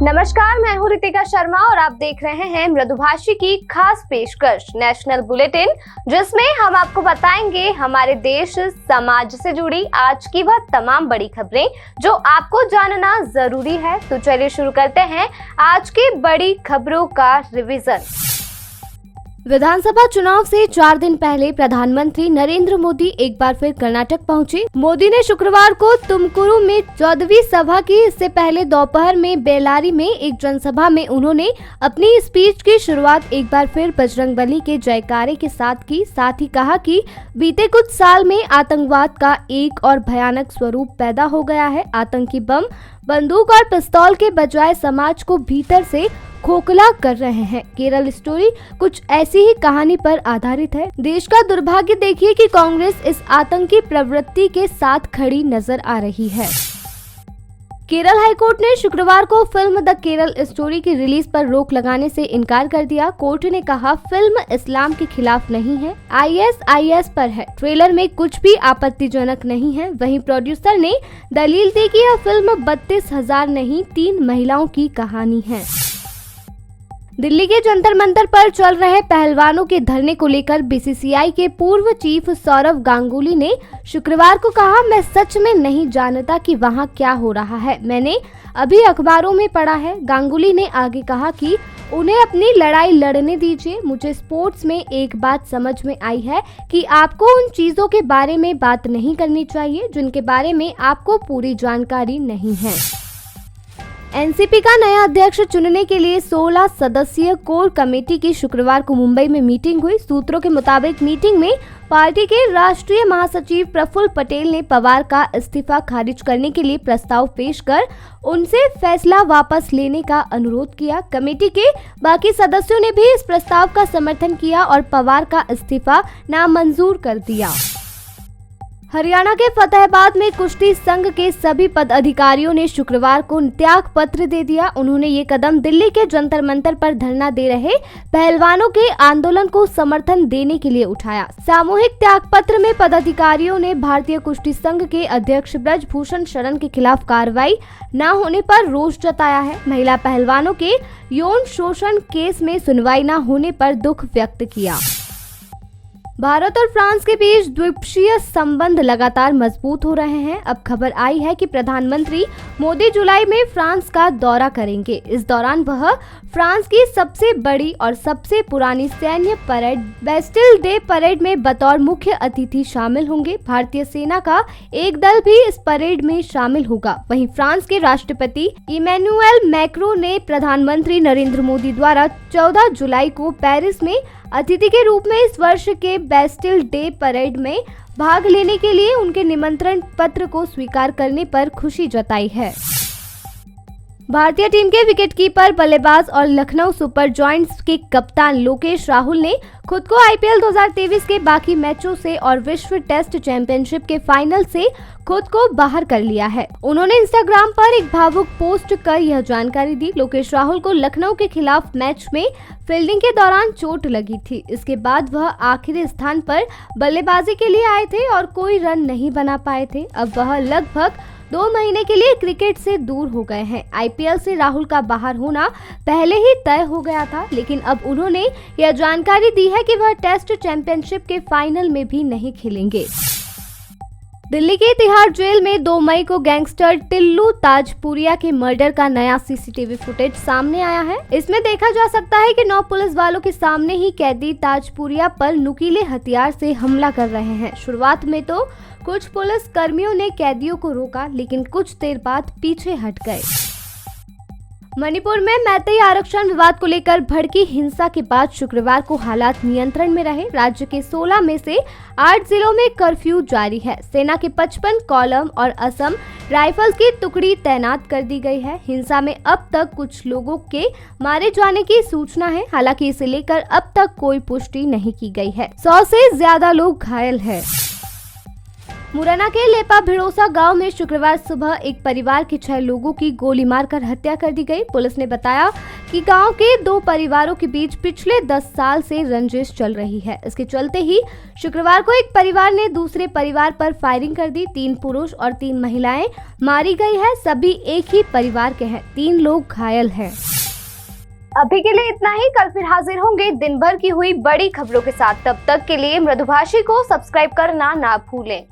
नमस्कार, मैं हूं रितिका शर्मा और आप देख रहे हैं मृदुभाषी की खास पेशकश नेशनल बुलेटिन, जिसमें हम आपको बताएंगे हमारे देश समाज से जुड़ी आज की वह तमाम बड़ी खबरें जो आपको जानना जरूरी है। तो चलिए शुरू करते हैं आज की बड़ी खबरों का रिवीजन। विधानसभा चुनाव से 4 दिन पहले प्रधानमंत्री नरेंद्र मोदी एक बार फिर कर्नाटक पहुंचे। मोदी ने शुक्रवार को तुमकुरू में 14वीं सभा की। इससे पहले दोपहर में बेल्लारी में एक जनसभा में उन्होंने अपनी स्पीच की शुरुआत एक बार फिर बजरंगबली के जयकारे के साथ की। साथ ही कहा कि बीते कुछ साल में आतंकवाद का एक और भयानक स्वरूप पैदा हो गया है। आतंकी बम, बंदूक और पिस्तौल के बजाय समाज को भीतर से खोखला कर रहे हैं। केरल स्टोरी कुछ ऐसी ही कहानी पर आधारित है। देश का दुर्भाग्य देखिए कि कांग्रेस इस आतंकी प्रवृत्ति के साथ खड़ी नजर आ रही है। केरल हाईकोर्ट ने शुक्रवार को फिल्म द केरल स्टोरी की रिलीज पर रोक लगाने से इनकार कर दिया। कोर्ट ने कहा फिल्म इस्लाम के खिलाफ नहीं है, ISIS पर है। ट्रेलर में कुछ भी आपत्तिजनक नहीं है। वहीं प्रोड्यूसर ने दलील दी कि यह फिल्म 32,000 नहीं 3 महिलाओं की कहानी है। दिल्ली के जंतर मंतर पर चल रहे पहलवानों के धरने को लेकर BCCI के पूर्व चीफ सौरव गांगुली ने शुक्रवार को कहा, मैं सच में नहीं जानता कि वहां क्या हो रहा है, मैंने अभी अखबारों में पढ़ा है। गांगुली ने आगे कहा कि उन्हें अपनी लड़ाई लड़ने दीजिए। मुझे स्पोर्ट्स में एक बात समझ में आई है कि आपको उन चीजों के बारे में बात नहीं करनी चाहिए जिनके बारे में आपको पूरी जानकारी नहीं है। एनसीपी का नया अध्यक्ष चुनने के लिए 16 सदस्यीय कोर कमेटी की शुक्रवार को मुंबई में मीटिंग हुई। सूत्रों के मुताबिक मीटिंग में पार्टी के राष्ट्रीय महासचिव प्रफुल्ल पटेल ने पवार का इस्तीफा खारिज करने के लिए प्रस्ताव पेश कर उनसे फैसला वापस लेने का अनुरोध किया। कमेटी के बाकी सदस्यों ने भी इस प्रस्ताव का समर्थन किया और पवार का इस्तीफा नामंजूर कर दिया। हरियाणा के फतेहाबाद में कुश्ती संघ के सभी पदाधिकारियों ने शुक्रवार को त्याग पत्र दे दिया। उन्होंने ये कदम दिल्ली के जंतर मंतर पर धरना दे रहे पहलवानों के आंदोलन को समर्थन देने के लिए उठाया। सामूहिक त्याग पत्र में पदाधिकारियों ने भारतीय कुश्ती संघ के अध्यक्ष ब्रजभूषण शरण के खिलाफ कार्रवाई न होने पर रोष जताया है। महिला पहलवानों के यौन शोषण केस में सुनवाई न होने पर दुख व्यक्त किया। भारत और फ्रांस के बीच द्विपक्षीय संबंध लगातार मजबूत हो रहे हैं। अब खबर आई है कि प्रधानमंत्री मोदी जुलाई में फ्रांस का दौरा करेंगे। इस दौरान वह फ्रांस की सबसे बड़ी और सबसे पुरानी सैन्य परेड बेस्टिल डे परेड में बतौर मुख्य अतिथि शामिल होंगे। भारतीय सेना का एक दल भी इस परेड में शामिल होगा। वहीं फ्रांस के राष्ट्रपति इमैनुएल मैक्रों ने प्रधानमंत्री नरेंद्र मोदी द्वारा 14 जुलाई को पेरिस में अतिथि के रूप में इस वर्ष के बेस्टिल डे परेड में भाग लेने के लिए उनके निमंत्रण पत्र को स्वीकार करने पर खुशी जताई है। भारतीय टीम के विकेटकीपर, बल्लेबाज और लखनऊ सुपर जॉयंट्स के कप्तान लोकेश राहुल ने खुद को IPL 2023 के बाकी मैचों से और विश्व टेस्ट चैंपियनशिप के फाइनल से खुद को बाहर कर लिया है। उन्होंने इंस्टाग्राम पर एक भावुक पोस्ट कर यह जानकारी दी। लोकेश राहुल को लखनऊ के खिलाफ मैच में फील्डिंग के दौरान चोट लगी थी। इसके बाद वह आखिरी स्थान पर बल्लेबाजी के लिए आए थे और कोई रन नहीं बना पाए थे। अब वह लगभग 2 महीने के लिए क्रिकेट से दूर हो गए हैं। IPL से राहुल का बाहर होना पहले ही तय हो गया था, लेकिन अब उन्होंने यह जानकारी दी है कि वह टेस्ट चैंपियनशिप के फाइनल में भी नहीं खेलेंगे। दिल्ली के तिहाड़ जेल में 2 मई को गैंगस्टर टिल्लू ताजपुरिया के मर्डर का नया CCTV फुटेज सामने आया है। इसमें देखा जा सकता है कि 9 पुलिस वालों के सामने ही कैदी ताजपुरिया पर नुकीले हथियार से हमला कर रहे हैं। शुरुआत में तो कुछ पुलिस कर्मियों ने कैदियों को रोका, लेकिन कुछ देर बाद पीछे हट गए। मणिपुर में मैतेई आरक्षण विवाद को लेकर भड़की हिंसा के बाद शुक्रवार को हालात नियंत्रण में रहे। राज्य के 16 में से 8 जिलों में कर्फ्यू जारी है। सेना के 55 कॉलम और असम राइफल्स की टुकड़ी तैनात कर दी गई है। हिंसा में अब तक कुछ लोगों के मारे जाने की सूचना है। हालांकि इसे लेकर अब तक कोई पुष्टि नहीं की गई है। 100 से ज्यादा लोग घायल हैं। मुरैना के लेपा भिड़ोसा गांव में शुक्रवार सुबह एक परिवार के 6 लोगों की गोली मारकर हत्या कर दी गई। पुलिस ने बताया कि गांव के 2 परिवारों के बीच पिछले 10 साल से रंजिश चल रही है। इसके चलते ही शुक्रवार को एक परिवार ने दूसरे परिवार पर फायरिंग कर दी। 3 पुरुष और 3 महिलाएं मारी गई है। सभी एक ही परिवार के हैं। 3 लोग घायल हैं। अभी के लिए इतना ही। कल फिर हाजिर होंगे दिन भर की हुई बड़ी खबरों के साथ। तब तक के लिए मृदुभाषी को सब्सक्राइब करना ना भूलें।